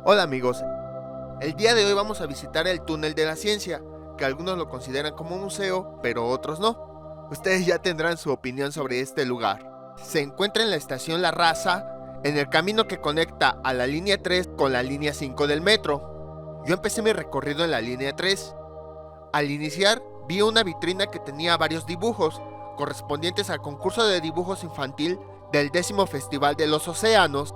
Hola amigos, el día de hoy vamos a visitar el Túnel de la Ciencia, que algunos lo consideran como un museo, pero otros no. Ustedes ya tendrán su opinión sobre este lugar. Se encuentra en la estación La Raza, en el camino que conecta a la línea 3 con la línea 5 del metro. Yo empecé mi recorrido en la línea 3. Al iniciar, vi una vitrina que tenía varios dibujos, correspondientes al concurso de dibujos infantil del 10º Festival de los Océanos.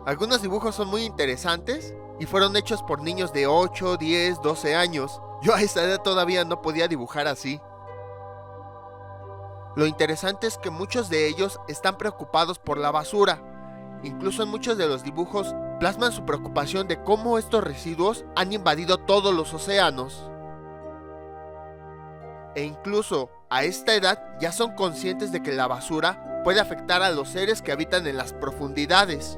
Algunos dibujos son muy interesantes y fueron hechos por niños de 8, 10, 12 años. Yo a esa edad todavía no podía dibujar así. Lo interesante es que muchos de ellos están preocupados por la basura. Incluso en muchos de los dibujos plasman su preocupación de cómo estos residuos han invadido todos los océanos. E incluso a esta edad ya son conscientes de que la basura puede afectar a los seres que habitan en las profundidades.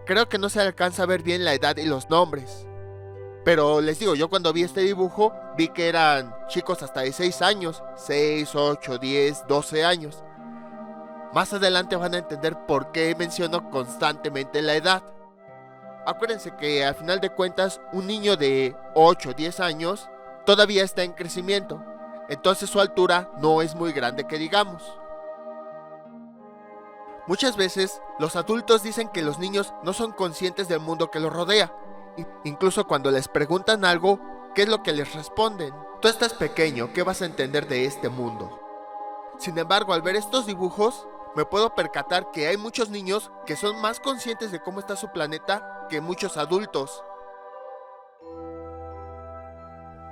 Creo que no se alcanza a ver bien la edad y los nombres. Pero les digo, yo cuando vi este dibujo, vi que eran chicos hasta de 6 años, 6, 8, 10, 12 años. Más adelante van a entender por qué menciono constantemente la edad. Acuérdense que al final de cuentas, un niño de 8, 10 años todavía está en crecimiento. Entonces su altura no es muy grande que digamos. Muchas veces, los adultos dicen que los niños no son conscientes del mundo que los rodea. Incluso cuando les preguntan algo, ¿qué es lo que les responden? Tú estás pequeño, ¿qué vas a entender de este mundo? Sin embargo, al ver estos dibujos, me puedo percatar que hay muchos niños que son más conscientes de cómo está su planeta que muchos adultos.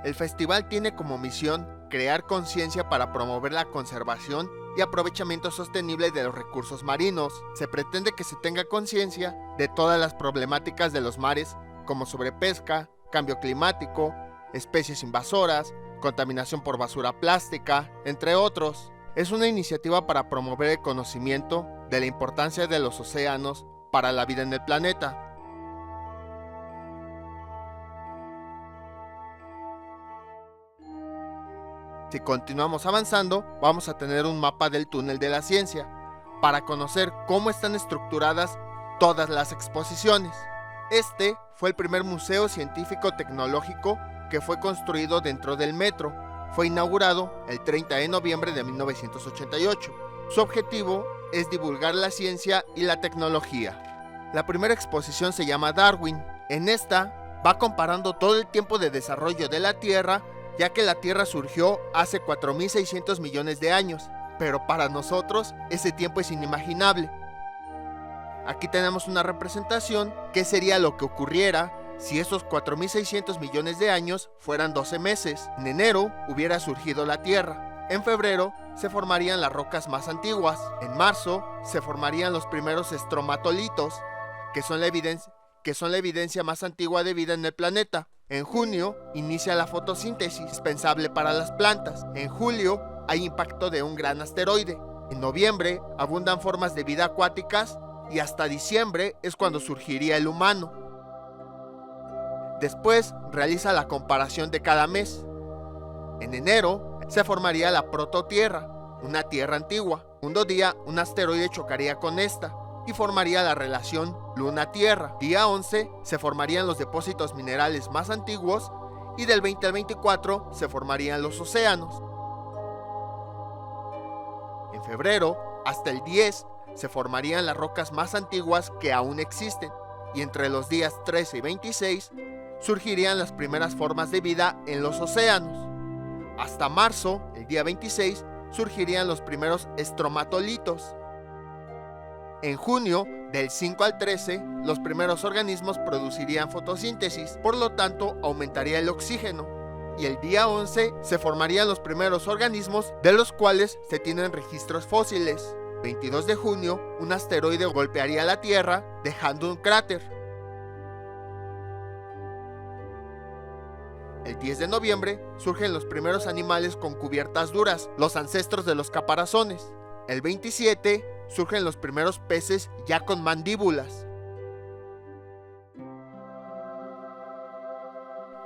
El festival tiene como misión crear conciencia para promover la conservación y aprovechamiento sostenible de los recursos marinos. Se pretende que se tenga conciencia de todas las problemáticas de los mares, como sobrepesca, cambio climático, especies invasoras, contaminación por basura plástica, entre otros. Es una iniciativa para promover el conocimiento de la importancia de los océanos para la vida en el planeta. Si continuamos avanzando, vamos a tener un mapa del Túnel de la Ciencia, para conocer cómo están estructuradas todas las exposiciones. Este fue el primer museo científico-tecnológico que fue construido dentro del metro. Fue inaugurado el 30 de noviembre de 1988. Su objetivo es divulgar la ciencia y la tecnología. La primera exposición se llama Darwin. En esta va comparando todo el tiempo de desarrollo de la Tierra, ya que la Tierra surgió hace 4.600 millones de años, pero para nosotros ese tiempo es inimaginable. Aquí tenemos una representación que sería lo que ocurriera si esos 4.600 millones de años fueran 12 meses. En enero hubiera surgido la Tierra. En febrero se formarían las rocas más antiguas. En marzo se formarían los primeros estromatolitos, que son la evidencia más antigua de vida en el planeta. En junio inicia la fotosíntesis, indispensable para las plantas. En julio hay impacto de un gran asteroide. En noviembre abundan formas de vida acuáticas y hasta diciembre es cuando surgiría el humano. Después realiza la comparación de cada mes. En enero se formaría la prototierra, una tierra antigua. Un día un asteroide chocaría con esta y formaría la relación Luna-Tierra. Día 11 se formarían los depósitos minerales más antiguos y del 20 al 24 se formarían los océanos. En febrero hasta el 10 se formarían las rocas más antiguas que aún existen, y entre los días 13 y 26 surgirían las primeras formas de vida en los océanos. Hasta marzo, el día 26, surgirían los primeros estromatolitos. En junio, del 5 al 13, los primeros organismos producirían fotosíntesis, por lo tanto aumentaría el oxígeno. Y el día 11 se formarían los primeros organismos de los cuales se tienen registros fósiles. 22 de junio, un asteroide golpearía la Tierra, dejando un cráter. El 10 de noviembre surgen los primeros animales con cubiertas duras, los ancestros de los caparazones. El 27 surgen los primeros peces ya con mandíbulas.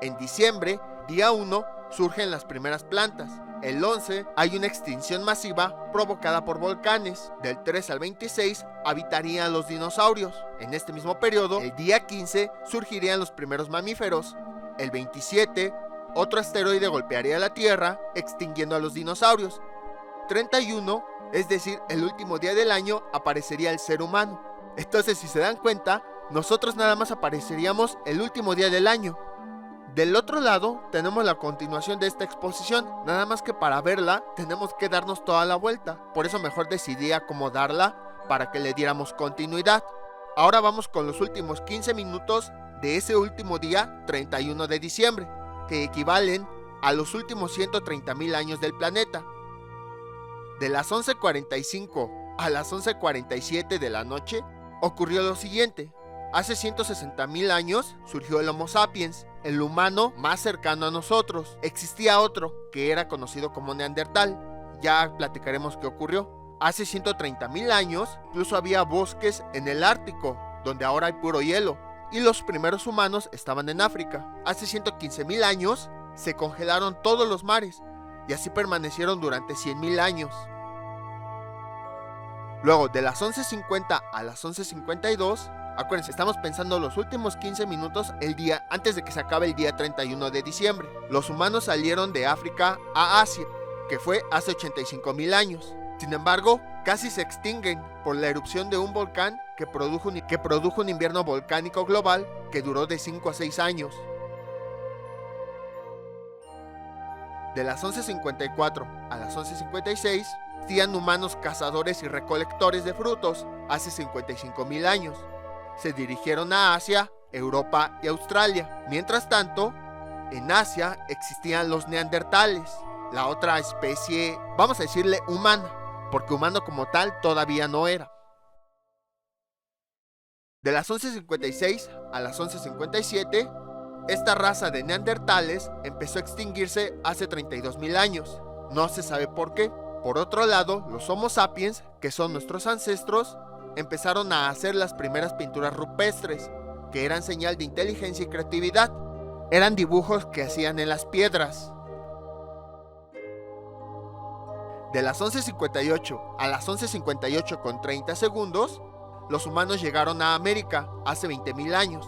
En diciembre, día 1, surgen las primeras plantas. El 11 hay una extinción masiva provocada por volcanes. Del 3 al 26 habitarían los dinosaurios. En este mismo periodo, el día 15 surgirían los primeros mamíferos. El 27, otro asteroide golpearía la Tierra, extinguiendo a los dinosaurios. 31, es decir, el último día del año, aparecería el ser humano. Entonces, si se dan cuenta, nosotros nada más apareceríamos el último día del año. Del otro lado tenemos la continuación de esta exposición, nada más que para verla tenemos que darnos toda la vuelta, por eso mejor decidí acomodarla para que le diéramos continuidad. Ahora vamos con los últimos 15 minutos de ese último día 31 de diciembre, que equivalen a los últimos 130,000 años del planeta. De las 11:45 a las 11:47 de la noche ocurrió lo siguiente. Hace 160,000 años surgió el Homo sapiens, el humano más cercano a nosotros. Existía otro, que era conocido como Neandertal. Ya platicaremos qué ocurrió. Hace 130,000 años, incluso había bosques en el Ártico, donde ahora hay puro hielo. Y los primeros humanos estaban en África. Hace 115,000 años, se congelaron todos los mares, y así permanecieron durante 100,000 años. Luego, de las 11:50 a las 11:52, acuérdense, estamos pensando los últimos 15 minutos el día antes de que se acabe el día 31 de diciembre. Los humanos salieron de África a Asia, que fue hace 85,000 años. Sin embargo, casi se extinguen por la erupción de un volcán que produjo un invierno volcánico global que duró de 5 a 6 años. De las 11:54 a las 11:56, existían humanos cazadores y recolectores de frutos hace 55,000 años. Se dirigieron a Asia, Europa y Australia. Mientras tanto, en Asia existían los neandertales, la otra especie, vamos a decirle humana, porque humano como tal todavía no era. De las 11:56 a las 11:57, esta raza de neandertales empezó a extinguirse hace 32,000 años. No se sabe por qué. Por otro lado, los Homo sapiens, que son nuestros ancestros, empezaron a hacer las primeras pinturas rupestres, que eran señal de inteligencia y creatividad. Eran dibujos que hacían en las piedras. De las 11:58 a las 11:58 con 30 segundos, los humanos llegaron a América hace 20,000 años.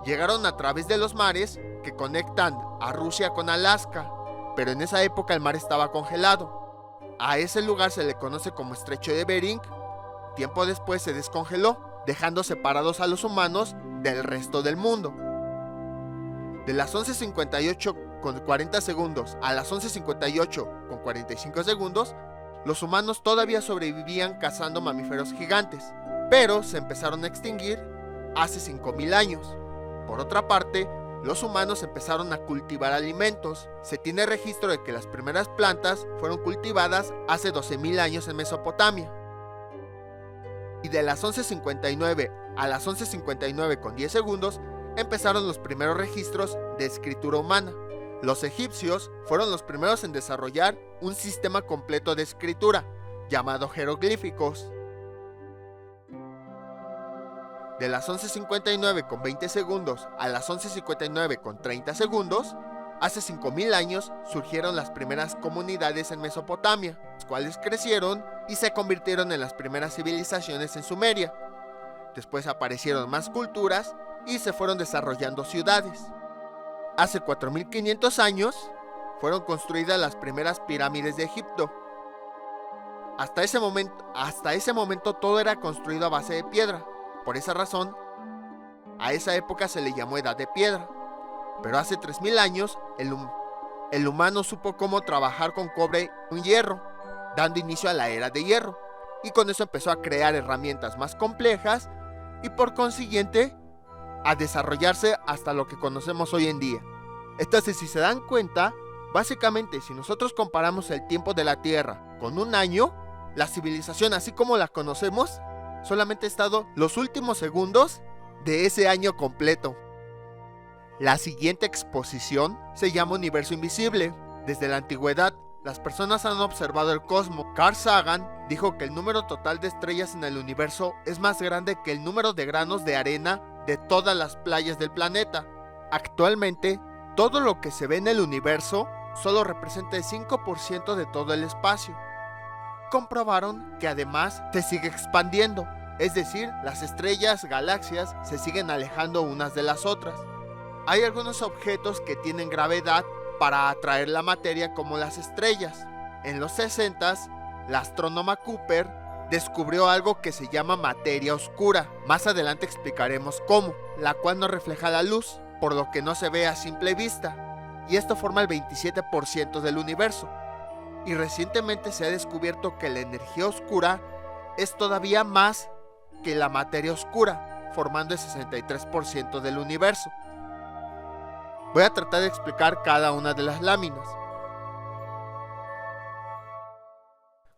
Llegaron a través de los mares que conectan a Rusia con Alaska, pero en esa época el mar estaba congelado. A ese lugar se le conoce como Estrecho de Bering. Tiempo después se descongeló, dejando separados a los humanos del resto del mundo. De las 11:58 con 40 segundos a las 11:58 con 45 segundos, los humanos todavía sobrevivían cazando mamíferos gigantes, pero se empezaron a extinguir hace 5,000 años. Por otra parte, los humanos empezaron a cultivar alimentos. Se tiene registro de que las primeras plantas fueron cultivadas hace 12,000 años en Mesopotamia. Y de las 11:59 a las 11:59 con 10 segundos empezaron los primeros registros de escritura humana. Los egipcios fueron los primeros en desarrollar un sistema completo de escritura, llamado jeroglíficos. De las 11:59 con 20 segundos a las 11:59 con 30 segundos, hace 5,000 años surgieron las primeras comunidades en Mesopotamia, las cuales crecieron y se convirtieron en las primeras civilizaciones en Sumeria. Después aparecieron más culturas y se fueron desarrollando ciudades. Hace 4,500 años fueron construidas las primeras pirámides de Egipto. Hasta ese momento todo era construido a base de piedra. Por esa razón, a esa época se le llamó Edad de Piedra. Pero hace 3,000 años, el humano supo cómo trabajar con cobre y hierro, dando inicio a la Era de Hierro. Y con eso empezó a crear herramientas más complejas y por consiguiente a desarrollarse hasta lo que conocemos hoy en día. Entonces, si se dan cuenta, básicamente si nosotros comparamos el tiempo de la Tierra con un año, la civilización así como la conocemos solamente ha estado los últimos segundos de ese año completo. La siguiente exposición se llama Universo Invisible. Desde la antigüedad, las personas han observado el cosmos. Carl Sagan dijo que el número total de estrellas en el universo es más grande que el número de granos de arena de todas las playas del planeta. Actualmente, todo lo que se ve en el universo solo representa el 5% de todo el espacio. Comprobaron que además se sigue expandiendo, es decir, las estrellas, galaxias, se siguen alejando unas de las otras. Hay algunos objetos que tienen gravedad para atraer la materia como las estrellas. En los 60s, la astrónoma Cooper descubrió algo que se llama materia oscura. Más adelante explicaremos cómo, la cual no refleja la luz, por lo que no se ve a simple vista, y esto forma el 27% del universo. Y recientemente se ha descubierto que la energía oscura es todavía más que la materia oscura, formando el 63% del universo. Voy a tratar de explicar cada una de las láminas.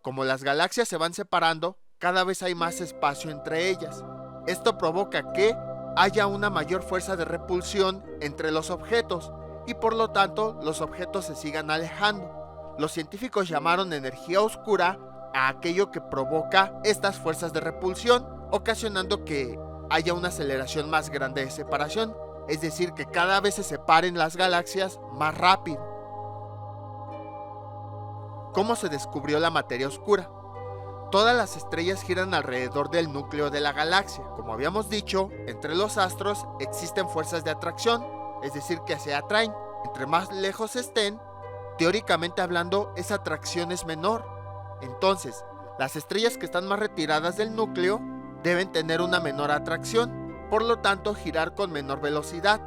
Como las galaxias se van separando, cada vez hay más espacio entre ellas. Esto provoca que haya una mayor fuerza de repulsión entre los objetos y por lo tanto los objetos se sigan alejando. Los científicos llamaron energía oscura a aquello que provoca estas fuerzas de repulsión, ocasionando que haya una aceleración más grande de separación. Es decir, que cada vez se separen las galaxias más rápido. ¿Cómo se descubrió la materia oscura? Todas las estrellas giran alrededor del núcleo de la galaxia. Como habíamos dicho, entre los astros existen fuerzas de atracción, es decir, que se atraen. Entre más lejos estén, teóricamente hablando, esa atracción es menor. Entonces, las estrellas que están más retiradas del núcleo deben tener una menor atracción, por lo tanto girar con menor velocidad.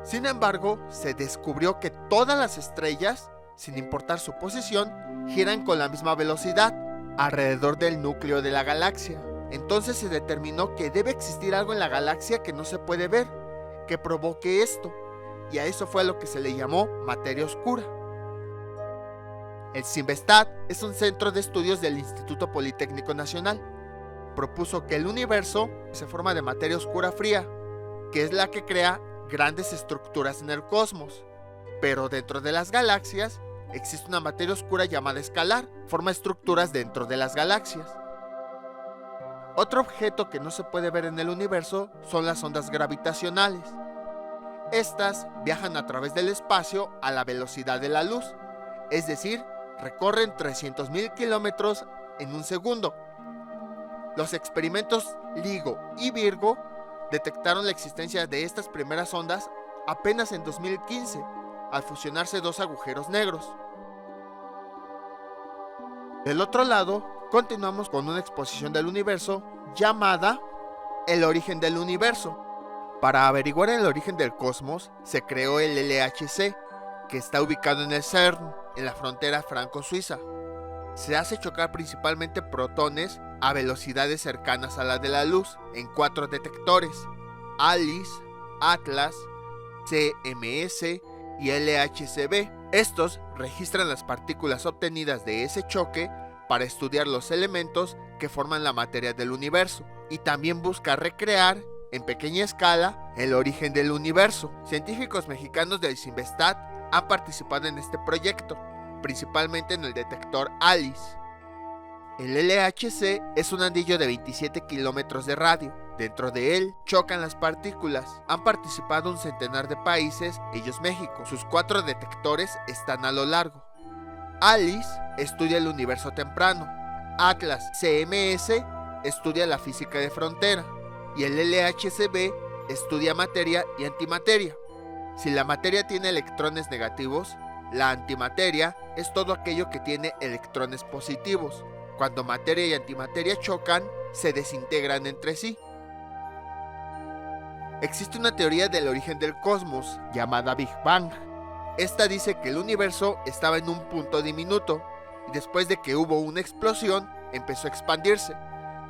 Sin embargo, se descubrió que todas las estrellas, sin importar su posición, giran con la misma velocidad alrededor del núcleo de la galaxia. Entonces se determinó que debe existir algo en la galaxia que no se puede ver, que provoque esto, y a eso fue a lo que se le llamó materia oscura. El CIMVESTAT es un centro de estudios del Instituto Politécnico Nacional. Propuso que el universo se forma de materia oscura fría, que es la que crea grandes estructuras en el cosmos. Pero dentro de las galaxias existe una materia oscura llamada escalar, forma estructuras dentro de las galaxias. Otro objeto que no se puede ver en el universo son las ondas gravitacionales. Estas viajan a través del espacio a la velocidad de la luz, es decir, recorren 300.000 kilómetros en un segundo. Los experimentos LIGO y Virgo detectaron la existencia de estas primeras ondas apenas en 2015, al fusionarse dos agujeros negros. Del otro lado, continuamos con una exposición del universo llamada El origen del universo. Para averiguar el origen del cosmos, se creó el LHC, que está ubicado en el CERN, en la frontera franco-suiza. Se hace chocar principalmente protones a velocidades cercanas a la de la luz en 4 detectores: ALICE, ATLAS, CMS y LHCb. Estos registran las partículas obtenidas de ese choque para estudiar los elementos que forman la materia del universo, y también busca recrear en pequeña escala el origen del universo. Científicos mexicanos del CIMVESTAT han participado en este proyecto, principalmente en el detector ALICE. El LHC es un anillo de 27 kilómetros de radio. Dentro de él chocan las partículas. Han participado un centenar de países, ellos México. Sus 4 detectores están a lo largo. ALICE estudia el universo temprano. ATLAS CMS estudia la física de frontera. Y el LHCb estudia materia y antimateria. Si la materia tiene electrones negativos, la antimateria es todo aquello que tiene electrones positivos. Cuando materia y antimateria chocan, se desintegran entre sí. Existe una teoría del origen del cosmos, llamada Big Bang. Esta dice que el universo estaba en un punto diminuto, y después de que hubo una explosión, empezó a expandirse,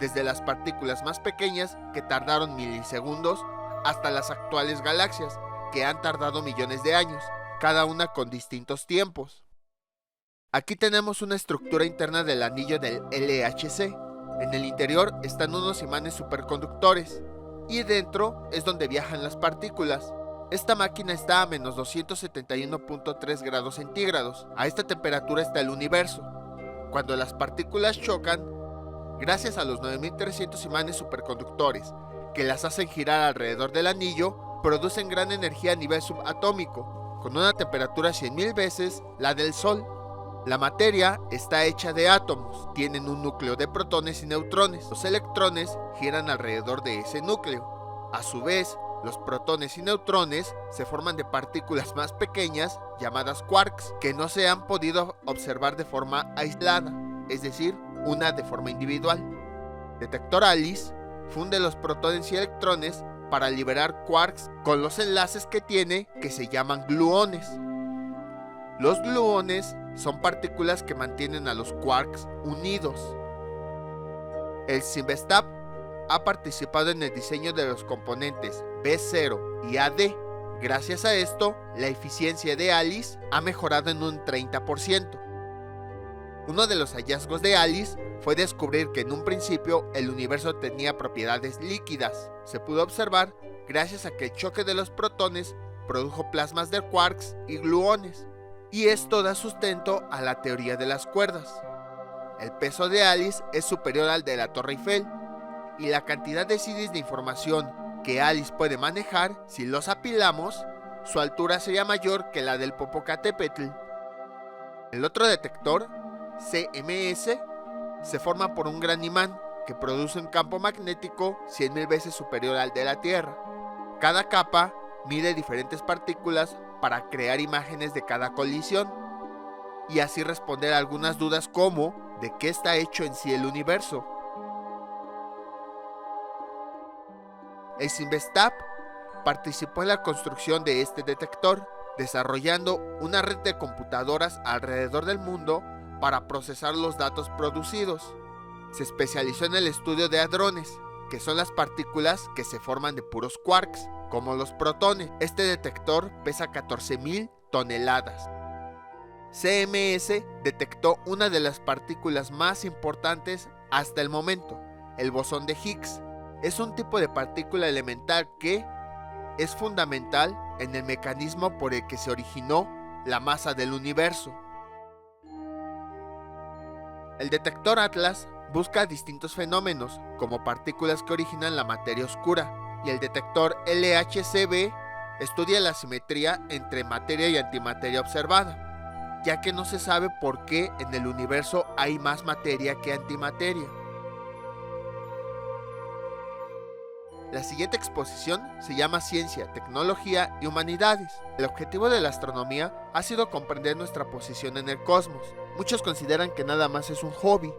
desde las partículas más pequeñas, que tardaron milisegundos, hasta las actuales galaxias, que han tardado millones de años, cada una con distintos tiempos. Aquí tenemos una estructura interna del anillo del LHC. En el interior están unos imanes superconductores, y dentro es donde viajan las partículas. Esta máquina está a menos 271.3 grados centígrados. A esta temperatura está el universo. Cuando las partículas chocan, gracias a los 9300 imanes superconductores que las hacen girar alrededor del anillo, producen gran energía a nivel subatómico, con una temperatura 100.000 veces la del Sol. La materia está hecha de átomos, tienen un núcleo de protones y neutrones. Los electrones giran alrededor de ese núcleo. A su vez, los protones y neutrones se forman de partículas más pequeñas llamadas quarks, que no se han podido observar de forma aislada, es decir, una de forma individual. Detector ALICE funde los protones y electrones para liberar quarks con los enlaces que tiene, que se llaman gluones. Los gluones son partículas que mantienen a los quarks unidos. El CIMBESTAB ha participado en el diseño de los componentes B0 y AD. Gracias a esto, la eficiencia de ALICE ha mejorado en un 30%. Uno de los hallazgos de ALICE fue descubrir que en un principio el universo tenía propiedades líquidas. Se pudo observar gracias a que el choque de los protones produjo plasmas de quarks y gluones. Y esto da sustento a la teoría de las cuerdas. El peso de ALICE es superior al de la Torre Eiffel, y la cantidad de CDs de información que ALICE puede manejar, si los apilamos, su altura sería mayor que la del Popocatépetl. El otro detector, CMS, se forma por un gran imán que produce un campo magnético 100.000 veces superior al de la Tierra. Cada capa mide diferentes partículas para crear imágenes de cada colisión y así responder a algunas dudas como ¿de qué está hecho en sí el universo? El CIMBESTAB participó en la construcción de este detector, desarrollando una red de computadoras alrededor del mundo para procesar los datos producidos. Se especializó en el estudio de hadrones, que son las partículas que se forman de puros quarks, como los protones. Este detector pesa 14.000 toneladas. CMS detectó una de las partículas más importantes hasta el momento, el bosón de Higgs. Es un tipo de partícula elemental que es fundamental en el mecanismo por el que se originó la masa del universo. El detector ATLAS busca distintos fenómenos, como partículas que originan la materia oscura, y el detector LHCb estudia la simetría entre materia y antimateria observada, ya que no se sabe por qué en el universo hay más materia que antimateria. La siguiente exposición se llama Ciencia, Tecnología y Humanidades. El objetivo de la astronomía ha sido comprender nuestra posición en el cosmos. Muchos consideran que nada más es un hobby,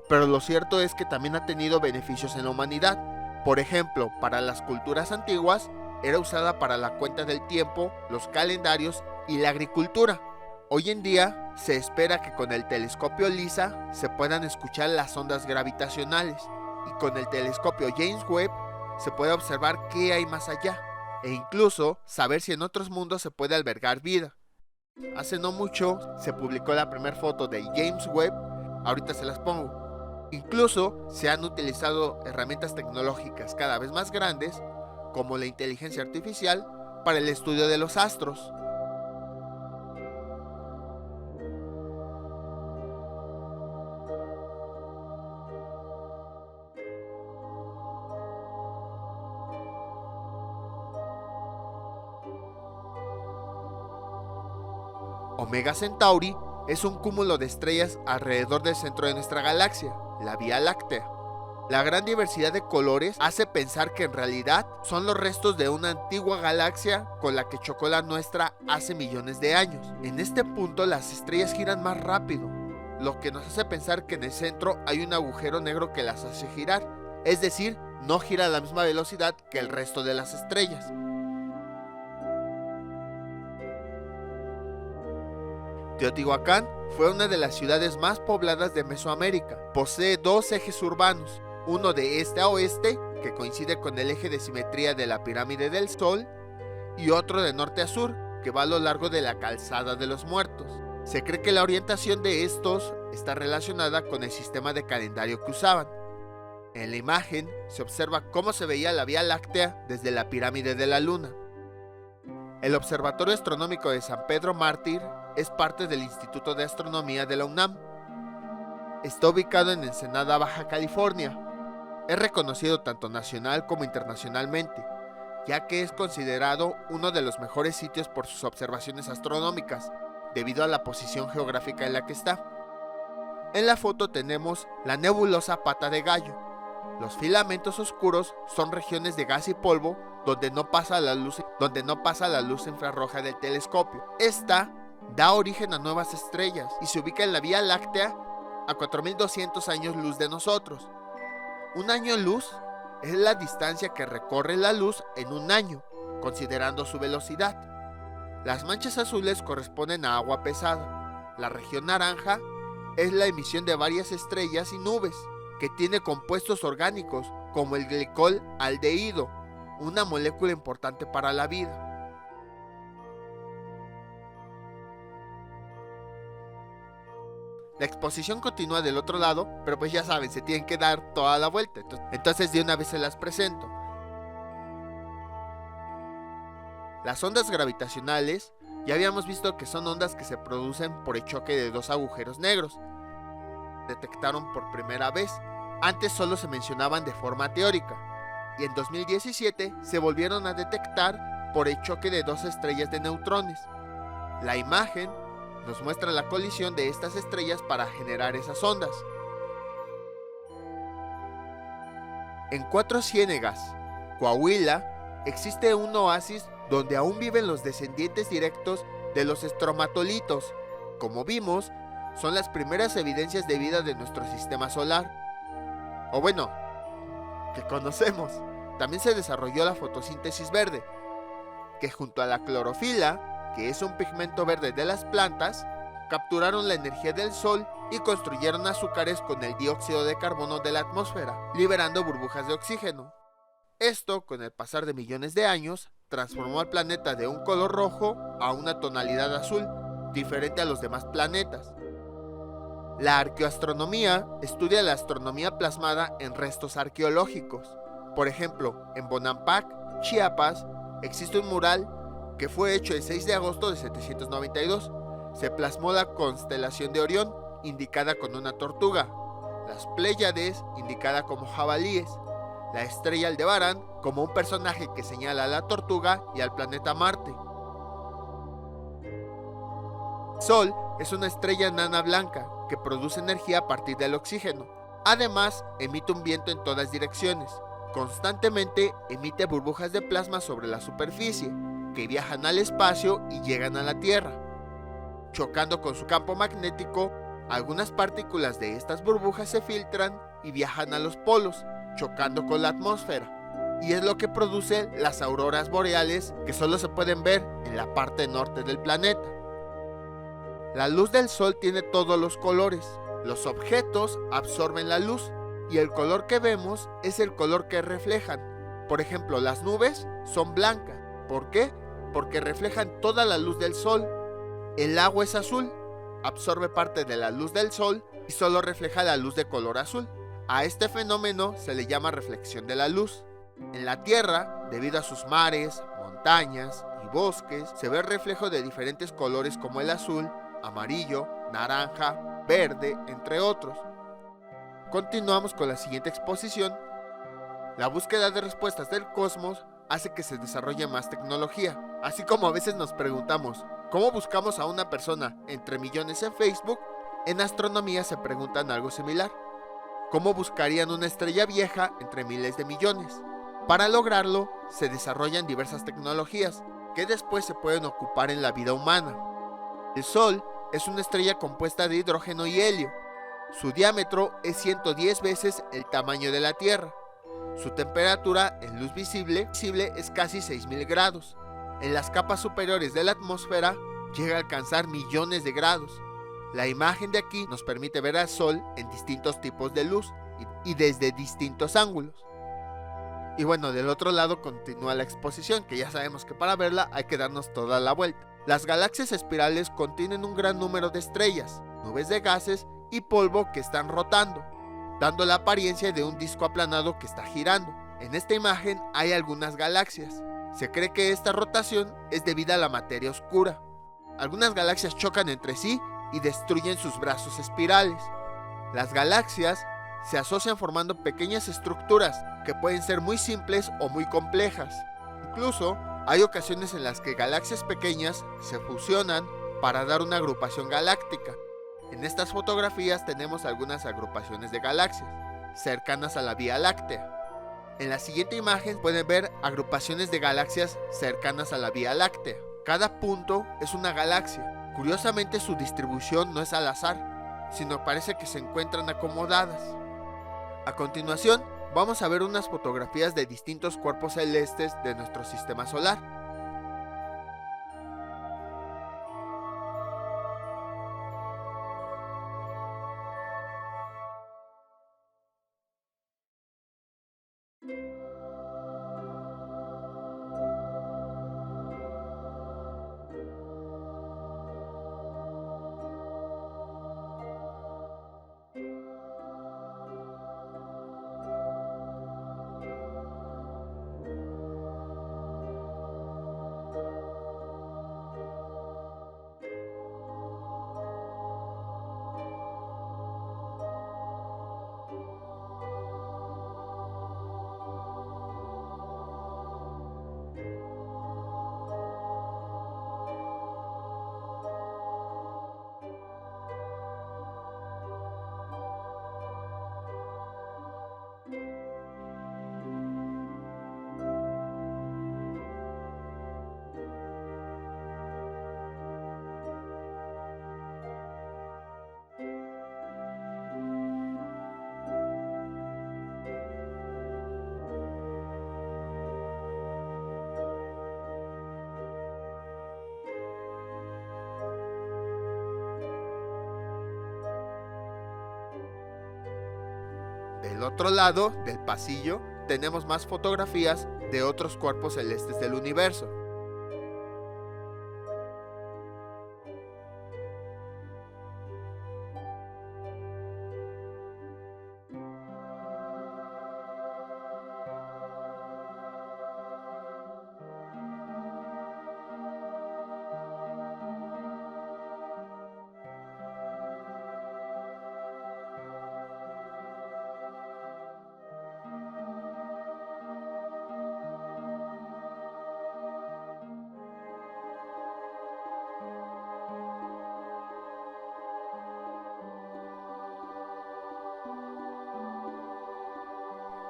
pero lo cierto es que también ha tenido beneficios en la humanidad. Por ejemplo, para las culturas antiguas era usada para la cuenta del tiempo, los calendarios y la agricultura. Hoy en día se espera que con el telescopio LISA se puedan escuchar las ondas gravitacionales y con el telescopio James Webb se puede observar qué hay más allá e incluso saber si en otros mundos se puede albergar vida. Hace no mucho se publicó la primera foto de James Webb, ahorita se las pongo. Incluso se han utilizado herramientas tecnológicas cada vez más grandes, como la inteligencia artificial, para el estudio de los astros. Omega Centauri es un cúmulo de estrellas alrededor del centro de nuestra galaxia, la Vía Láctea. La gran diversidad de colores hace pensar que en realidad son los restos de una antigua galaxia con la que chocó la nuestra hace millones de años. En este punto las estrellas giran más rápido, lo que nos hace pensar que en el centro hay un agujero negro que las hace girar, es decir, no gira a la misma velocidad que el resto de las estrellas. Teotihuacán fue una de las ciudades más pobladas de Mesoamérica. Posee dos ejes urbanos, uno de este a oeste, que coincide con el eje de simetría de la pirámide del Sol, y otro de norte a sur, que va a lo largo de la calzada de los muertos. Se cree que la orientación de estos está relacionada con el sistema de calendario que usaban. En la imagen se observa cómo se veía la Vía Láctea desde la pirámide de la Luna. El Observatorio Astronómico de San Pedro Mártir es parte del Instituto de Astronomía de la UNAM. Está ubicado en Ensenada, Baja California. Es reconocido tanto nacional como internacionalmente, ya que es considerado uno de los mejores sitios por sus observaciones astronómicas, debido a la posición geográfica en la que está. En la foto tenemos la nebulosa Pata de Gallo. Los filamentos oscuros son regiones de gas y polvo donde no pasa la luz infrarroja del telescopio. Esta da origen a nuevas estrellas y se ubica en la Vía Láctea a 4200 años luz de nosotros. Un año luz es la distancia que recorre la luz en un año, considerando su velocidad. Las manchas azules corresponden a agua pesada. La región naranja es la emisión de varias estrellas y nubes, que tiene compuestos orgánicos como el glicol aldehído, una molécula importante para la vida. La exposición continúa del otro lado, pero pues ya saben, se tienen que dar toda la vuelta. Entonces de una vez se las presento. Las ondas gravitacionales, ya habíamos visto que son ondas que se producen por el choque de dos agujeros negros. Detectaron por primera vez. Antes solo se mencionaban de forma teórica, y en 2017 se volvieron a detectar por el choque de dos estrellas de neutrones. La imagen nos muestra la colisión de estas estrellas para generar esas ondas. En Cuatro Ciénegas, Coahuila, existe un oasis donde aún viven los descendientes directos de los estromatolitos. Como vimos, son las primeras evidencias de vida de nuestro sistema solar. O bueno, que conocemos. También se desarrolló la fotosíntesis verde, que junto a la clorofila, que es un pigmento verde de las plantas, capturaron la energía del sol y construyeron azúcares con el dióxido de carbono de la atmósfera, liberando burbujas de oxígeno. Esto, con el pasar de millones de años, transformó al planeta de un color rojo a una tonalidad azul, diferente a los demás planetas. La arqueoastronomía estudia la astronomía plasmada en restos arqueológicos. Por ejemplo, en Bonampak, Chiapas, existe un mural que fue hecho el 6 de agosto de 792. Se plasmó la constelación de Orión, indicada con una tortuga, las Pléyades, indicada como jabalíes, la estrella Aldebarán, como un personaje que señala a la tortuga y al planeta Marte. Sol es una estrella enana blanca que produce energía a partir del oxígeno. Además, emite un viento en todas direcciones. Constantemente emite burbujas de plasma sobre la superficie, que viajan al espacio y llegan a la Tierra. Chocando con su campo magnético, algunas partículas de estas burbujas se filtran y viajan a los polos, chocando con la atmósfera. Y es lo que produce las auroras boreales, que solo se pueden ver en la parte norte del planeta. La luz del sol tiene todos los colores. Los objetos absorben la luz y el color que vemos es el color que reflejan. Por ejemplo, las nubes son blancas. ¿Por qué? Porque reflejan toda la luz del sol. El agua es azul, absorbe parte de la luz del sol y solo refleja la luz de color azul. A este fenómeno se le llama reflexión de la luz. En la Tierra, debido a sus mares, montañas y bosques, se ve el reflejo de diferentes colores como el azul, amarillo, naranja, verde, entre otros. Continuamos con la siguiente exposición. La búsqueda de respuestas del cosmos hace que se desarrolle más tecnología. Así como a veces nos preguntamos, ¿cómo buscamos a una persona entre millones en Facebook? En astronomía se preguntan algo similar. ¿Cómo buscarían una estrella vieja entre miles de millones? Para lograrlo, se desarrollan diversas tecnologías que después se pueden ocupar en la vida humana. El Sol es una estrella compuesta de hidrógeno y helio. Su diámetro es 110 veces el tamaño de la Tierra. Su temperatura en luz visible es casi 6000 grados. En las capas superiores de la atmósfera llega a alcanzar millones de grados. La imagen de aquí nos permite ver al Sol en distintos tipos de luz y desde distintos ángulos. Y bueno, del otro lado continúa la exposición, que ya sabemos que para verla hay que darnos toda la vuelta. Las galaxias espirales contienen un gran número de estrellas, nubes de gases y polvo que están rotando, dando la apariencia de un disco aplanado que está girando. En esta imagen hay algunas galaxias. Se cree que esta rotación es debida a la materia oscura. Algunas galaxias chocan entre sí y destruyen sus brazos espirales. Las galaxias se asocian formando pequeñas estructuras que pueden ser muy simples o muy complejas. Incluso hay ocasiones en las que galaxias pequeñas se fusionan para dar una agrupación galáctica. En estas fotografías tenemos algunas agrupaciones de galaxias cercanas a la Vía Láctea. En la siguiente imagen pueden ver agrupaciones de galaxias cercanas a la Vía Láctea. Cada punto es una galaxia. Curiosamente, su distribución no es al azar, sino parece que se encuentran acomodadas. A continuación, vamos a ver unas fotografías de distintos cuerpos celestes de nuestro sistema solar. Del otro lado del pasillo tenemos más fotografías de otros cuerpos celestes del universo.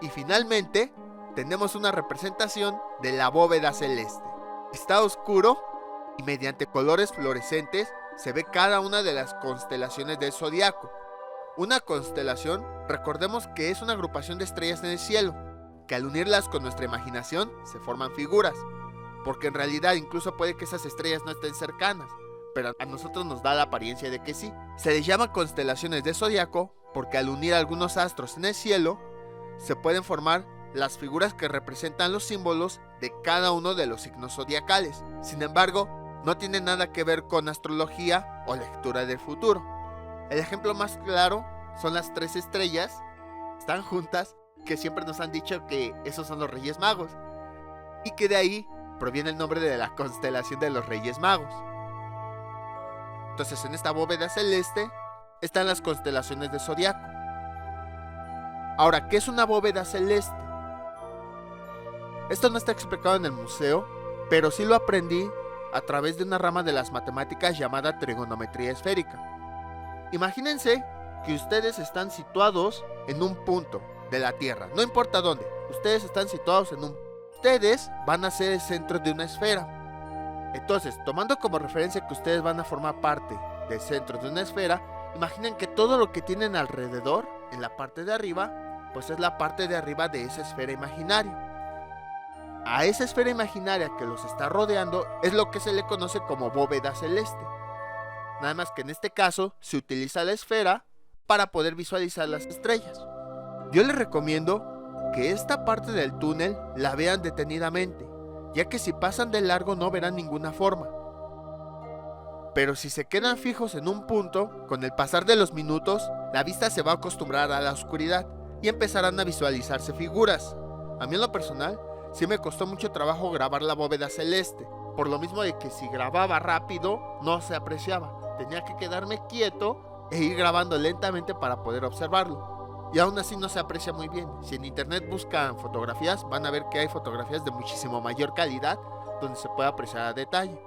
Y finalmente, tenemos una representación de la bóveda celeste. Está oscuro y mediante colores fluorescentes se ve cada una de las constelaciones del zodiaco. Una constelación, recordemos que es una agrupación de estrellas en el cielo, que al unirlas con nuestra imaginación se forman figuras, porque en realidad incluso puede que esas estrellas no estén cercanas, pero a nosotros nos da la apariencia de que sí. Se les llama constelaciones de zodiaco porque al unir algunos astros en el cielo, se pueden formar las figuras que representan los símbolos de cada uno de los signos zodiacales. Sin embargo, no tiene nada que ver con astrología o lectura del futuro. El ejemplo más claro son las 3 estrellas, están juntas, que siempre nos han dicho que esos son los Reyes Magos, y que de ahí proviene el nombre de la constelación de los Reyes Magos. Entonces, en esta bóveda celeste están las constelaciones de zodiaco. Ahora, ¿qué es una bóveda celeste? Esto no está explicado en el museo, pero sí lo aprendí a través de una rama de las matemáticas llamada trigonometría esférica. Imagínense que ustedes están situados en un punto de la Tierra, no importa dónde, ustedes están situados en un... Ustedes van a ser el centro de una esfera. Entonces, tomando como referencia que ustedes van a formar parte del centro de una esfera, imaginen que todo lo que tienen alrededor, en la parte de arriba, pues es la parte de arriba de esa esfera imaginaria. A esa esfera imaginaria que los está rodeando es lo que se le conoce como bóveda celeste. Nada más que en este caso se utiliza la esfera para poder visualizar las estrellas. Yo les recomiendo que esta parte del túnel la vean detenidamente, ya que si pasan de largo no verán ninguna forma. Pero si se quedan fijos en un punto, con el pasar de los minutos, la vista se va a acostumbrar a la oscuridad y empezarán a visualizarse figuras. A mí en lo personal, sí me costó mucho trabajo grabar la bóveda celeste, por lo mismo de que si grababa rápido no se apreciaba. Tenía que quedarme quieto e ir grabando lentamente para poder observarlo. Y aún así no se aprecia muy bien. Si en internet buscan fotografías, van a ver que hay fotografías de muchísimo mayor calidad donde se puede apreciar a detalle.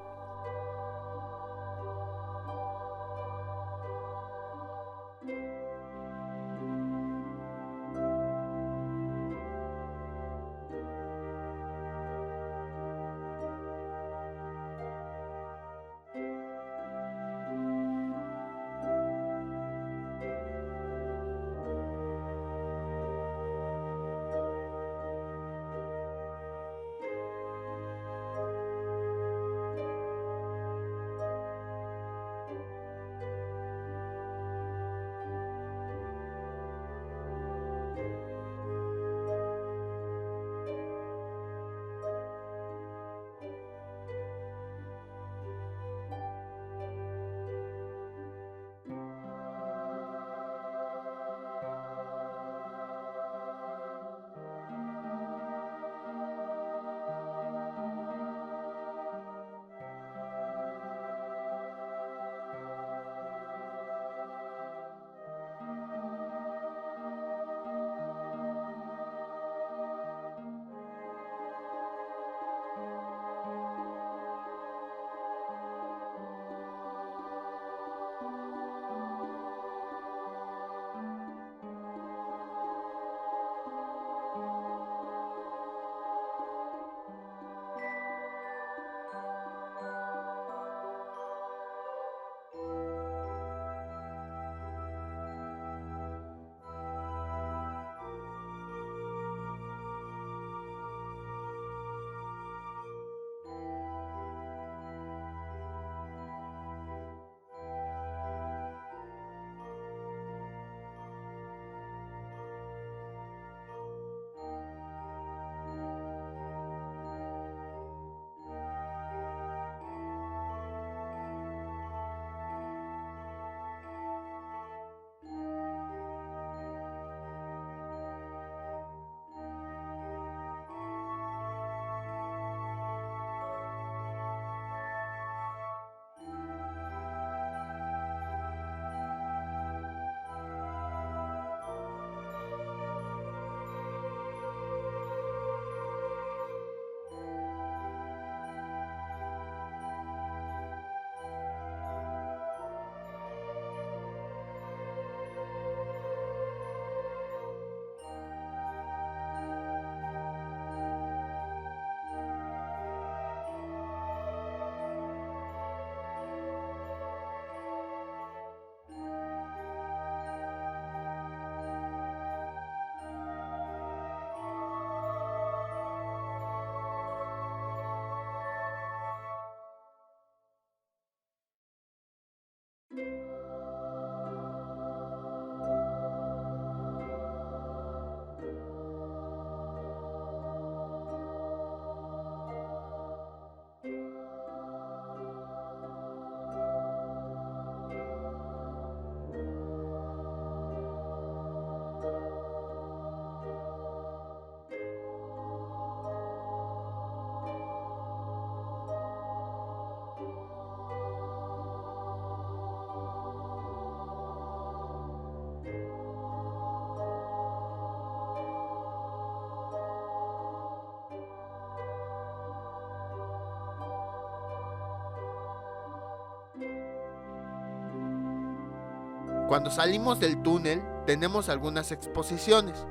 Cuando salimos del túnel tenemos algunas exposiciones.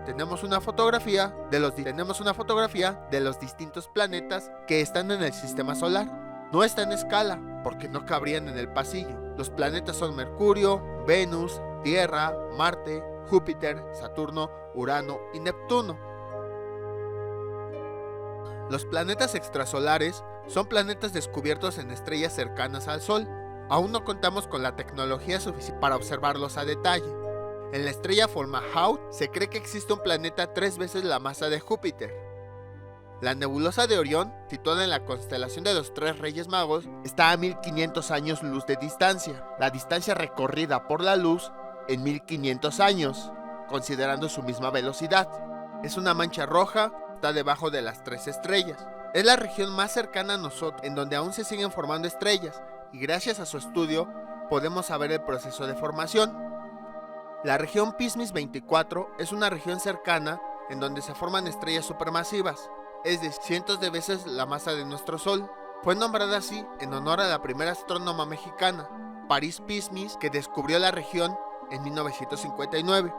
Tenemos una fotografía de los distintos planetas que están en el sistema solar. No está en escala porque no cabrían en el pasillo. Los planetas son Mercurio, Venus, Tierra, Marte, Júpiter, Saturno, Urano y Neptuno. Los planetas extrasolares son planetas descubiertos en estrellas cercanas al Sol. Aún no contamos con la tecnología suficiente para observarlos a detalle. En la estrella Fomalhaut se cree que existe un planeta 3 veces la masa de Júpiter. La nebulosa de Orión, situada en la constelación de los Tres Reyes Magos, está a 1500 años luz de distancia, la distancia recorrida por la luz en 1500 años, considerando su misma velocidad. Es una mancha roja está debajo de las tres estrellas. Es la región más cercana a nosotros, en donde aún se siguen formando estrellas, y gracias a su estudio podemos saber el proceso de formación. La región Piscis 24 es una región cercana en donde se forman estrellas supermasivas, es de cientos de veces la masa de nuestro Sol. Fue nombrada así en honor a la primera astrónoma mexicana, París Piscis, que descubrió la región en 1959.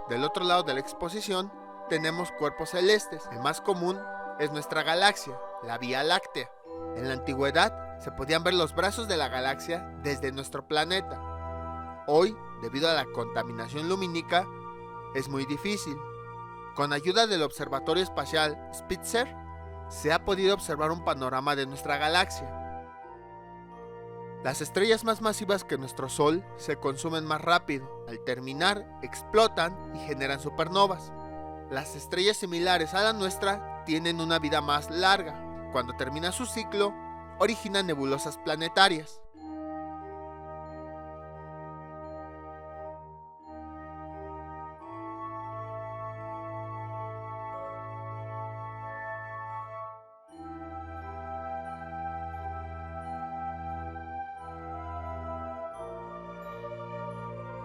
Del otro lado de la exposición tenemos cuerpos celestes. El más común es nuestra galaxia, la Vía Láctea. En la antigüedad se podían ver los brazos de la galaxia desde nuestro planeta. Hoy, debido a la contaminación lumínica, es muy difícil. Con ayuda del Observatorio Espacial Spitzer, se ha podido observar un panorama de nuestra galaxia. Las estrellas más masivas que nuestro Sol se consumen más rápido. Al terminar, explotan y generan supernovas. Las estrellas similares a la nuestra tienen una vida más larga. Cuando termina su ciclo, originan nebulosas planetarias.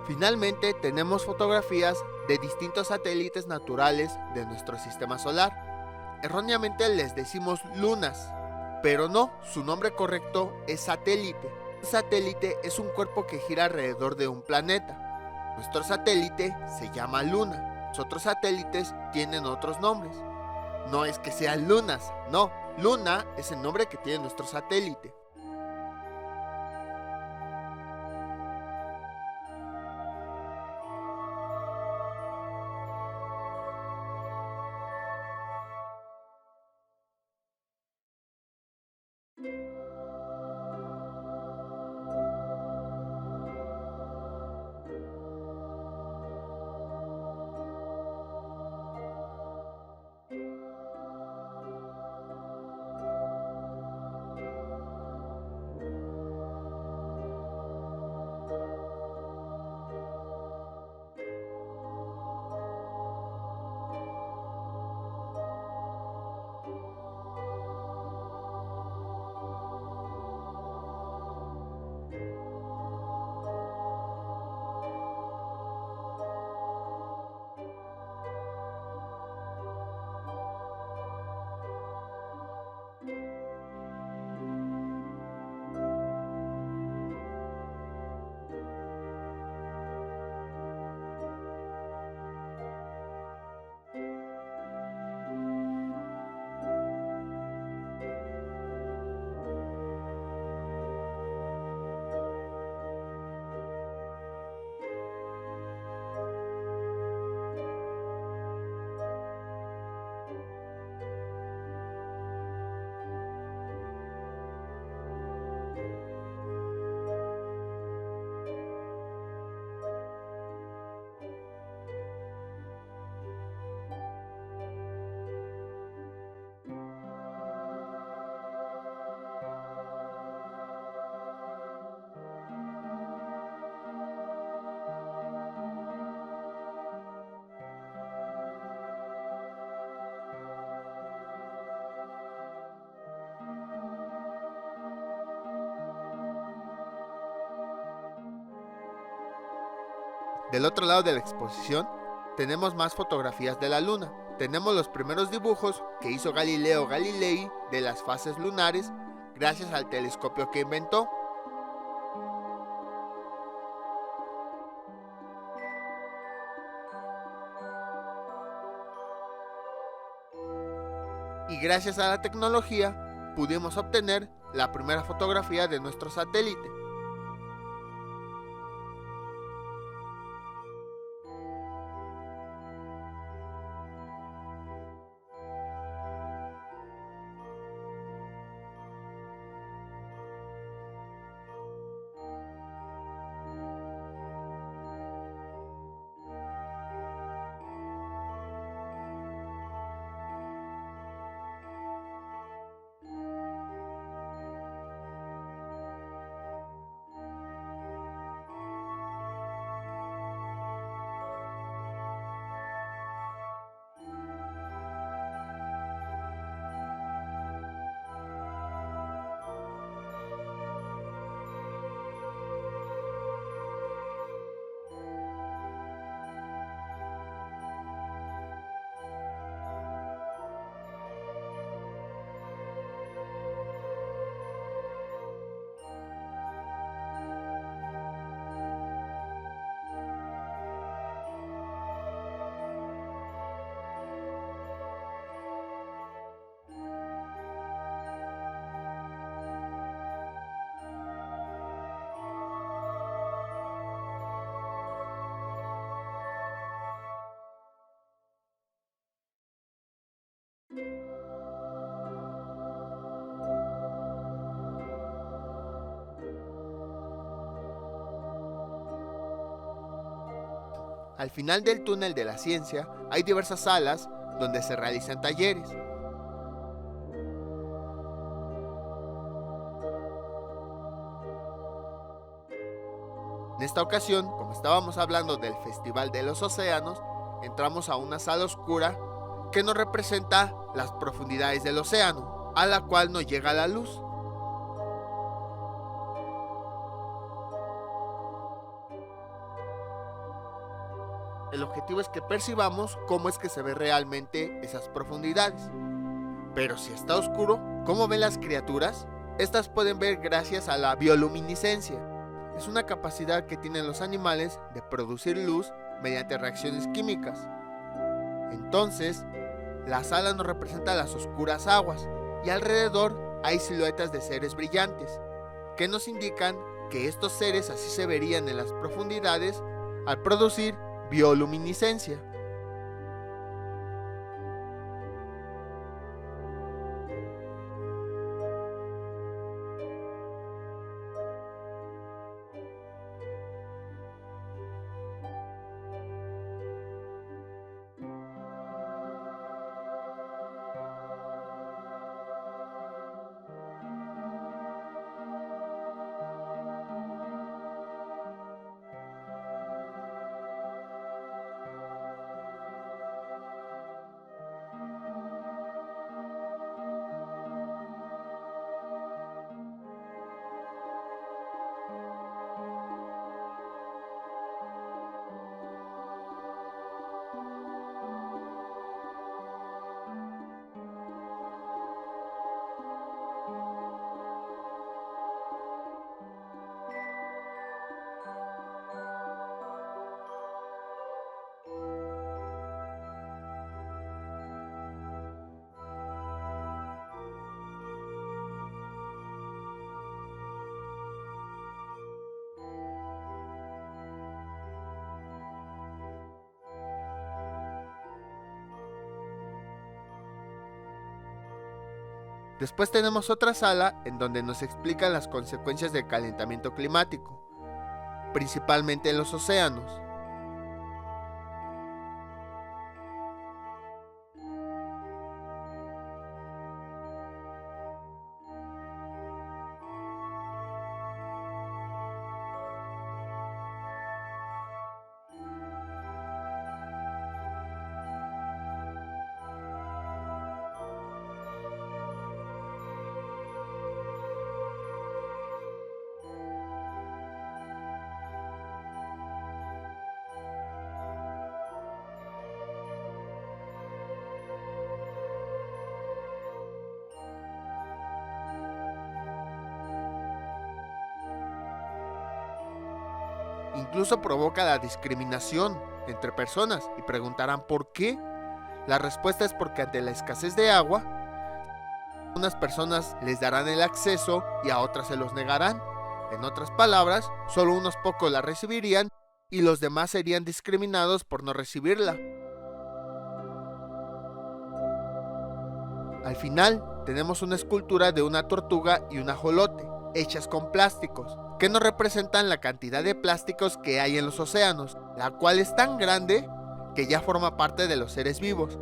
Finalmente, tenemos fotografías de distintos satélites naturales de nuestro sistema solar. Erróneamente les decimos lunas, pero no, su nombre correcto es satélite. Un satélite es un cuerpo que gira alrededor de un planeta. Nuestro satélite se llama luna. Los otros satélites tienen otros nombres. No es que sean lunas, no, luna es el nombre que tiene nuestro satélite. Del otro lado de la exposición tenemos más fotografías de la Luna. Tenemos los primeros dibujos que hizo Galileo Galilei de las fases lunares gracias al telescopio que inventó. Y gracias a la tecnología pudimos obtener la primera fotografía de nuestro satélite. Al final del túnel de la ciencia hay diversas salas donde se realizan talleres. En esta ocasión, como estábamos hablando del Festival de los Océanos, entramos a una sala oscura que nos representa las profundidades del océano, a la cual no llega la luz. El objetivo es que percibamos cómo es que se ve realmente esas profundidades. Pero si está oscuro, ¿cómo ven las criaturas? Estas pueden ver gracias a la bioluminiscencia. Es una capacidad que tienen los animales de producir luz mediante reacciones químicas. Entonces, la sala nos representa las oscuras aguas y alrededor hay siluetas de seres brillantes, que nos indican que estos seres así se verían en las profundidades al producir bioluminiscencia. Después tenemos otra sala en donde nos explican las consecuencias del calentamiento climático, principalmente en los océanos. Incluso provoca la discriminación entre personas y preguntarán ¿por qué? La respuesta es porque ante la escasez de agua, a unas personas les darán el acceso y a otras se los negarán. En otras palabras, solo unos pocos la recibirían y los demás serían discriminados por no recibirla. Al final, tenemos una escultura de una tortuga y un ajolote, hechas con plásticos, que nos representan la cantidad de plásticos que hay en los océanos, la cual es tan grande que ya forma parte de los seres vivos.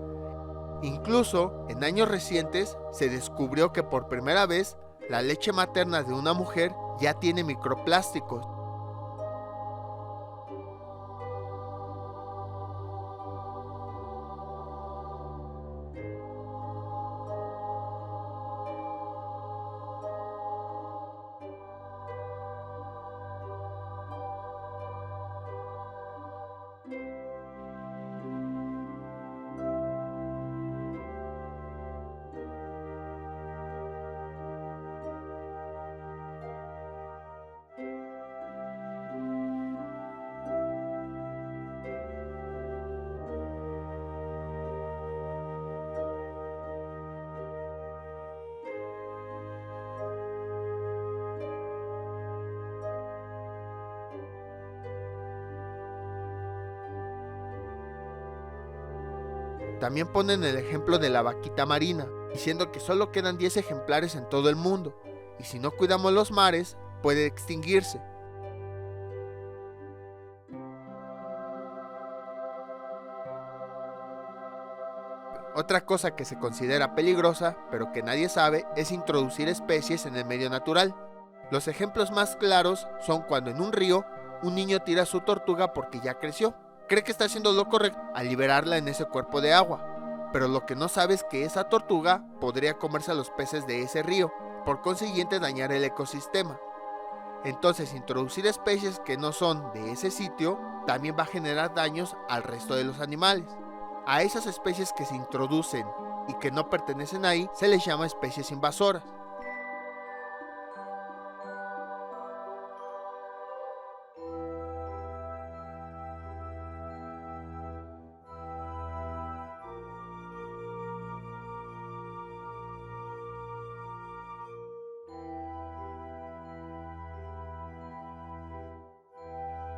Incluso, en años recientes, se descubrió que por primera vez, la leche materna de una mujer ya tiene microplásticos. También ponen el ejemplo de la vaquita marina, diciendo que solo quedan 10 ejemplares en todo el mundo, y si no cuidamos los mares, puede extinguirse. Otra cosa que se considera peligrosa, pero que nadie sabe, es introducir especies en el medio natural. Los ejemplos más claros son cuando en un río un niño tira a su tortuga porque ya creció. Cree que está haciendo lo correcto al liberarla en ese cuerpo de agua, pero lo que no sabe es que esa tortuga podría comerse a los peces de ese río, por consiguiente dañar el ecosistema. Entonces, introducir especies que no son de ese sitio también va a generar daños al resto de los animales. A esas especies que se introducen y que no pertenecen ahí se les llama especies invasoras.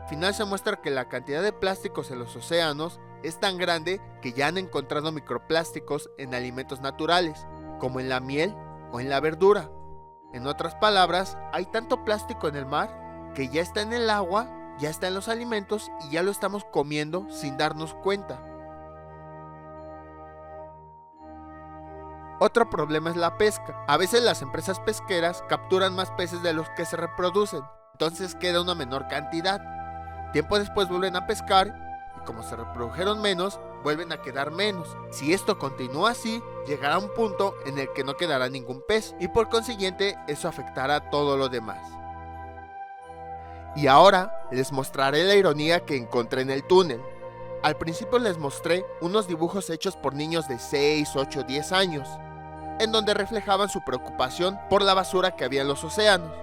Al final se muestra que la cantidad de plásticos en los océanos es tan grande que ya han encontrado microplásticos en alimentos naturales, como en la miel o en la verdura. En otras palabras, hay tanto plástico en el mar que ya está en el agua, ya está en los alimentos y ya lo estamos comiendo sin darnos cuenta. Otro problema es la pesca. A veces las empresas pesqueras capturan más peces de los que se reproducen, entonces queda una menor cantidad. Tiempo después vuelven a pescar y como se reprodujeron menos, vuelven a quedar menos. Si esto continúa así, llegará a un punto en el que no quedará ningún pez y por consiguiente eso afectará todo lo demás. Y ahora les mostraré la ironía que encontré en el túnel. Al principio les mostré unos dibujos hechos por niños de 6, 8, 10 años, en donde reflejaban su preocupación por la basura que había en los océanos.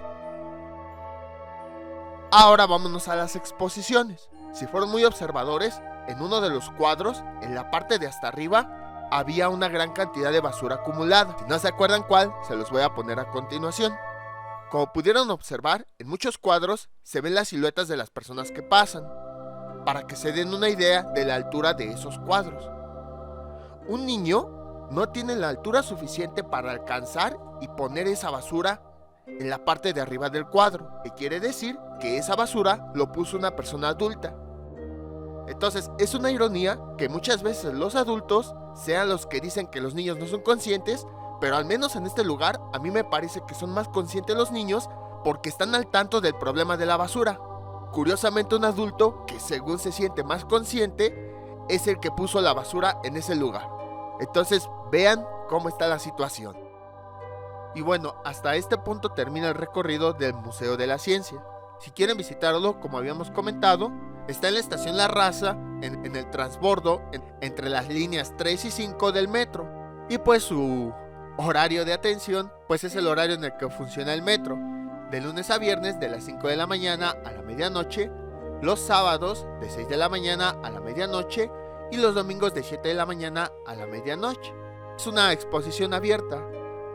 Ahora vámonos a las exposiciones. Si fueron muy observadores, en uno de los cuadros, en la parte de hasta arriba, había una gran cantidad de basura acumulada. Si no se acuerdan cuál, se los voy a poner a continuación. Como pudieron observar, en muchos cuadros se ven las siluetas de las personas que pasan, para que se den una idea de la altura de esos cuadros. Un niño no tiene la altura suficiente para alcanzar y poner esa basura en la parte de arriba del cuadro, que quiere decir que esa basura lo puso una persona adulta. Entonces es una ironía que muchas veces los adultos sean los que dicen que los niños no son conscientes, pero al menos en este lugar a mí me parece que son más conscientes los niños porque están al tanto del problema de la basura. Curiosamente un adulto que según se siente más consciente es el que puso la basura en ese lugar. Entonces vean cómo está la situación. Y bueno, hasta este punto termina el recorrido del Museo de la Ciencia. Si quieren visitarlo, como habíamos comentado, está en la estación La Raza, en el transbordo, entre las líneas 3 y 5 del metro. Y pues su horario de atención, pues es el horario en el que funciona el metro. De lunes a viernes de las 5 de la mañana a la medianoche, los sábados de 6 de la mañana a la medianoche y los domingos de 7 de la mañana a la medianoche. Es una exposición abierta.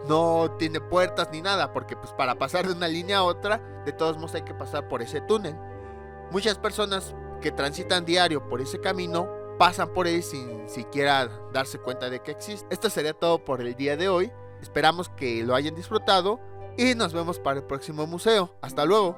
No tiene puertas ni nada, porque pues para pasar de una línea a otra, de todos modos hay que pasar por ese túnel. Muchas personas que transitan diario por ese camino pasan por él sin siquiera darse cuenta de que existe. Esto sería todo por el día de hoy. Esperamos que lo hayan disfrutado y nos vemos para el próximo museo. Hasta luego.